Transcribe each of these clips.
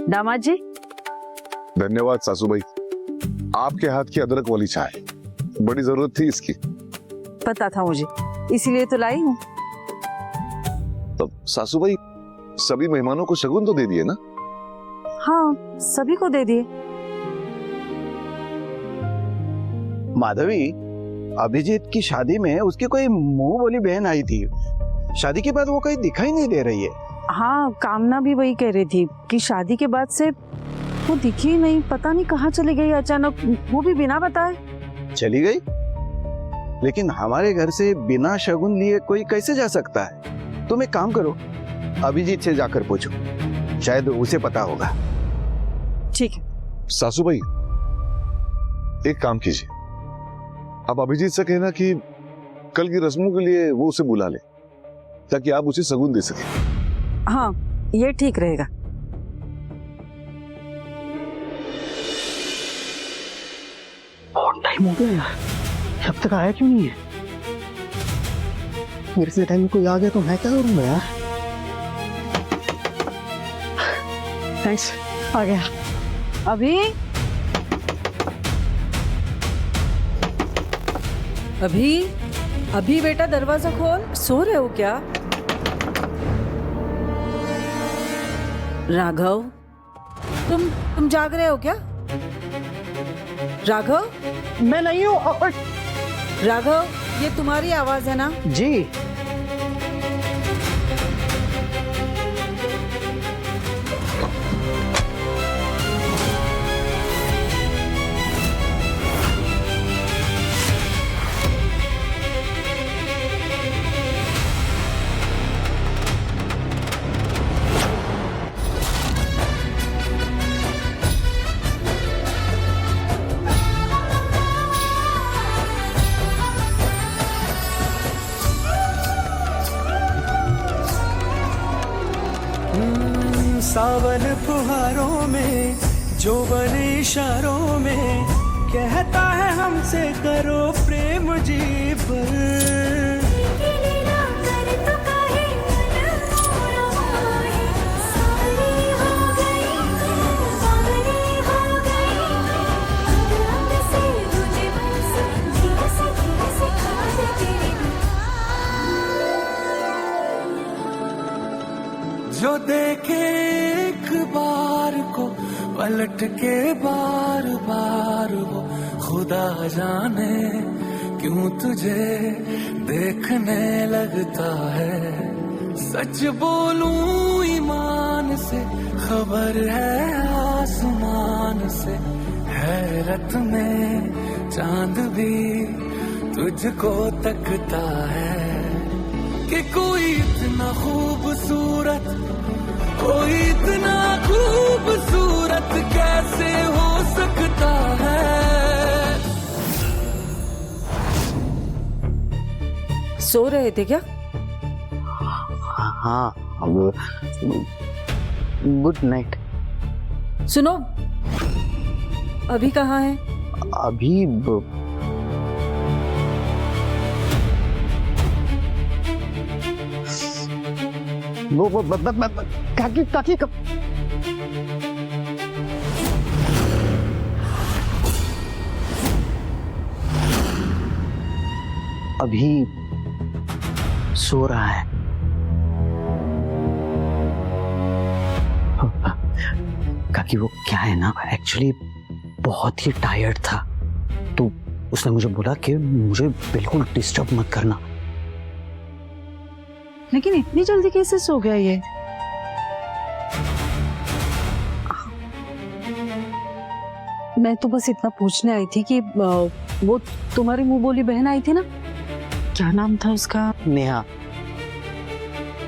दामाद जी। धन्यवाद सासूबाई, आपके हाथ की अदरक वाली चाय, बड़ी जरूरत थी इसकी। पता था मुझे, इसीलिए तो लाई हूँ। तब सासूबाई, सभी मेहमानों को शगुन तो दे दिए ना? हाँ, सभी को दे दिए। माधवी, अभिजीत की शादी में उसकी कोई मुंह बोली बहन आई थी। शादी के बाद वो कहीं दिखाई नहीं दे रही है। हाँ, कामना भी वही कह रही थी कि शादी के बाद से वो दिखी नहीं, पता नहीं कहाँ चली गई अचानक, वो भी बिना बताए। चली गई? लेकिन हमारे घर से बिना शगुन लिए कोई कैसे जा सकता है? तुम एक काम करो, अभिजीत से जाकर पूछो, शायद उसे पता होगा। ठीक है। सासूबाई, एक काम कीजिए, आप अभिजीत से कहना कि कल की रस्मों के लिए वो उसे बुला ले, ताकि आप उसे शगुन दे सके। हाँ, ये ठीक रहेगा। बहुत टाइम हो गया यार, अब तक आया क्यों नहीं है? मेरे से टाइम में कोई आ गया तो मैं क्या करूंगा यार? थैंक्स, आ गया। अभी अभी अभी बेटा दरवाजा खोल, सो रहे हो क्या? राघव, तुम जाग रहे हो क्या? राघव, मैं नहीं हूँ। राघव, ये तुम्हारी आवाज है ना? जी। सावन फुहारों में, जोबन इशारों में, कहता है हमसे करो प्रेम जी पर। जो देखे एक बार को पलट के बार बार वो, खुदा जाने क्यों तुझे देखने लगता है। सच बोलूं ईमान से, खबर है आसमान से, हैरत में चांद भी तुझको तकता है कि कोई इतना खूबसूरत, कोई इतना खूबसूरत कैसे हो सकता है। सो रहे थे क्या? हाँ, गुड नाइट। सुनो, अभी कहाँ है? अभी वो काकी काकी कब? अभी सो रहा है। काकी वो क्या है ना, एक्चुअली बहुत ही टायर्ड था, तो उसने मुझे बोला कि मुझे बिल्कुल डिस्टर्ब मत करना। लेकिन इतनी जल्दी कैसे सो गया ये? मैं तो बस इतना पूछने आई थी कि वो तुम्हारी मुंह बोली बहन आई थी ना, क्या नाम था उसका? नेहा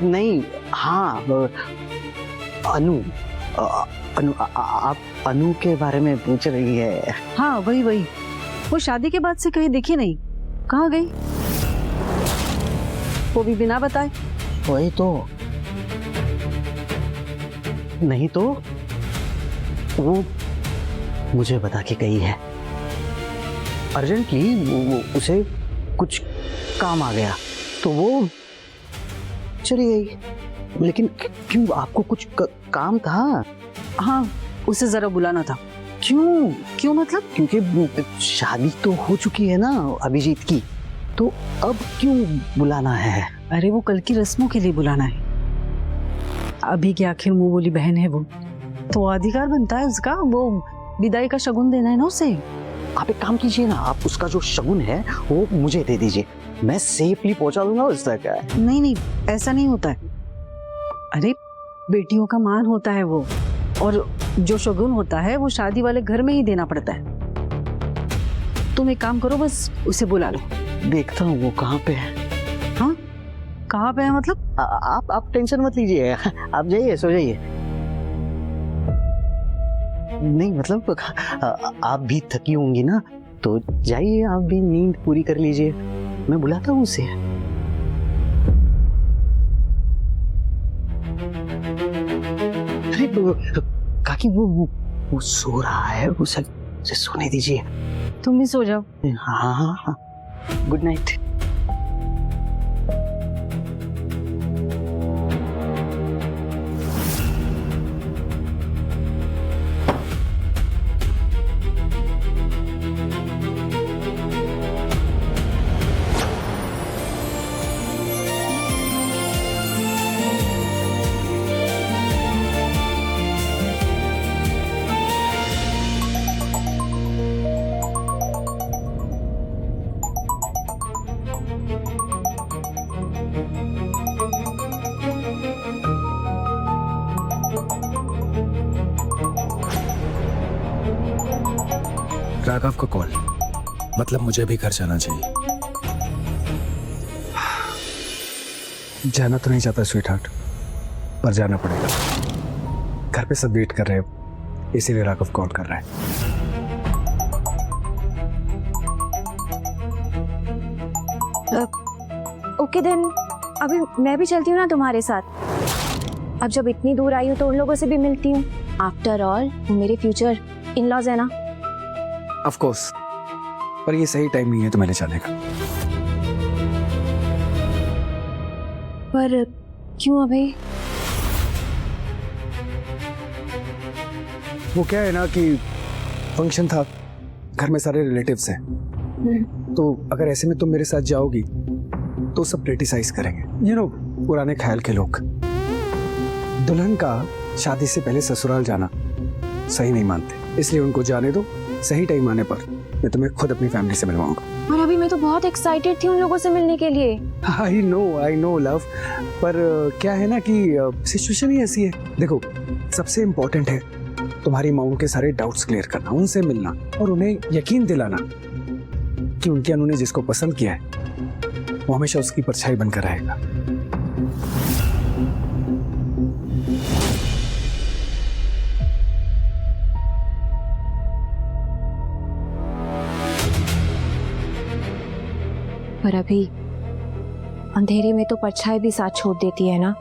नहीं, हाँ अनु। अनु, आप अनु के बारे में पूछ रही है? हाँ, वही वही। वो शादी के बाद से कहीं दिखी नहीं, कहाँ गई? वो भी बिना बताए। वही तो, नहीं तो वो मुझे बता के गई है अर्जेंटली, उसे कुछ काम आ गया तो वो चली गई। लेकिन क्यों, आपको कुछ काम था? हाँ, उसे जरा बुलाना था। क्यों? क्यों मतलब? क्योंकि शादी तो हो चुकी है ना अभिजीत की, तो अब क्यों बुलाना है? अरे वो कल की रस्मों के लिए बुलाना है। अभी की आखिर मुंह बोली बहन है वो, तो अधिकार बनता है उसका, वो विदाई का शगुन देना है ना उसे। आप एक काम कीजिए ना, आप उसका जो शगुन है वो मुझे दे दीजिए, मैं सेफली पहुंचा दूंगा उस तक। नहीं नहीं, ऐसा नहीं होता है। अरे बेटियों का मान होता है वो, और जो शगुन होता है वो शादी वाले घर में ही देना पड़ता है। तुम एक काम करो, बस उसे बुला लो। देखता हूँ वो कहाँ पे है। हाँ, कहाँ पे है मतलब? आप टेंशन मत लीजिए, आप जाइए, सो जाइए। नहीं मतलब आप भी थकी होंगी ना, तो जाइए, आप भी नींद पूरी कर लीजिए, मैं बुलाता हूँ उसे। अरे काकी वो सो रहा है, उसे सोने दीजिए। तुम भी सो जाओ। हाँ हाँ हाँ, गुड नाइट। राघव को कॉल, मतलब मुझे भी घर जाना चाहिए। जाना तो नहीं चाहता स्वीट हार्ट, पर जाना पड़ेगा। घर पे सब वेट कर रहे हैं, इसीलिए राघव कॉल कर रहा है। ओके देन, अभी मैं भी चलती हूँ ना तुम्हारे साथ। अब जब इतनी दूर आई हूँ तो उन लोगों से भी मिलती हूँ। आफ्टर ऑल वो मेरे फ्यूचर इन लॉज है ना। ऑफ कोर्स, पर ये सही टाइम नहीं है तुम्हें ले जाने का। पर क्यों अभी? वो क्या है ना कि फंक्शन था, घर में सारे रिलेटिव्स हैं, तो अगर ऐसे में तुम मेरे साथ जाओगी तो सब क्रिटिसाइज करेंगे। यू नो, पुराने ख्याल के लोग। दुल्हन का शादी से पहले ससुराल जाना सही नहीं मानते, इसलिए उनको जाने दो। सही टाइम आने पर मैं तुम्हें खुद अपनी फैमिली से मिलवाऊंगा। और अभी मैं तो बहुत एक्साइटेड थी उन लोगों से मिलने के लिए। आई नो लव, पर क्या है ना कि सिचुएशन ही ऐसी है। देखो, सबसे इम्पोर्टेंट है तुम्हारी माँ के सारे डाउट्स क्लियर करना, उनसे मिलना और उन्हें यकीन दिलाना कि उनके अनु ने जिसको पसंद किया है वो हमेशा उसकी परछाई बनकर रहेगा। पर अभी अंधेरे में तो परछाई भी साथ छोड़ देती है ना।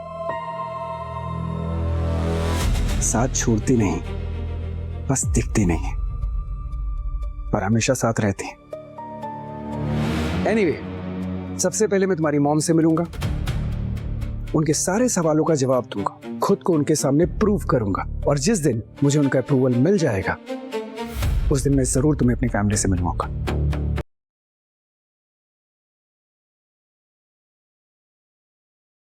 साथ छोड़ती नहीं, बस दिखती नहीं, पर हमेशा साथ रहती। एनीवे, सबसे पहले मैं तुम्हारी मॉम से मिलूंगा, उनके सारे सवालों का जवाब दूंगा, खुद को उनके सामने प्रूव करूंगा, और जिस दिन मुझे उनका अप्रूवल मिल जाएगा उस दिन मैं जरूर तुम्हें अपनी फैमिली से मिलवाऊंगा।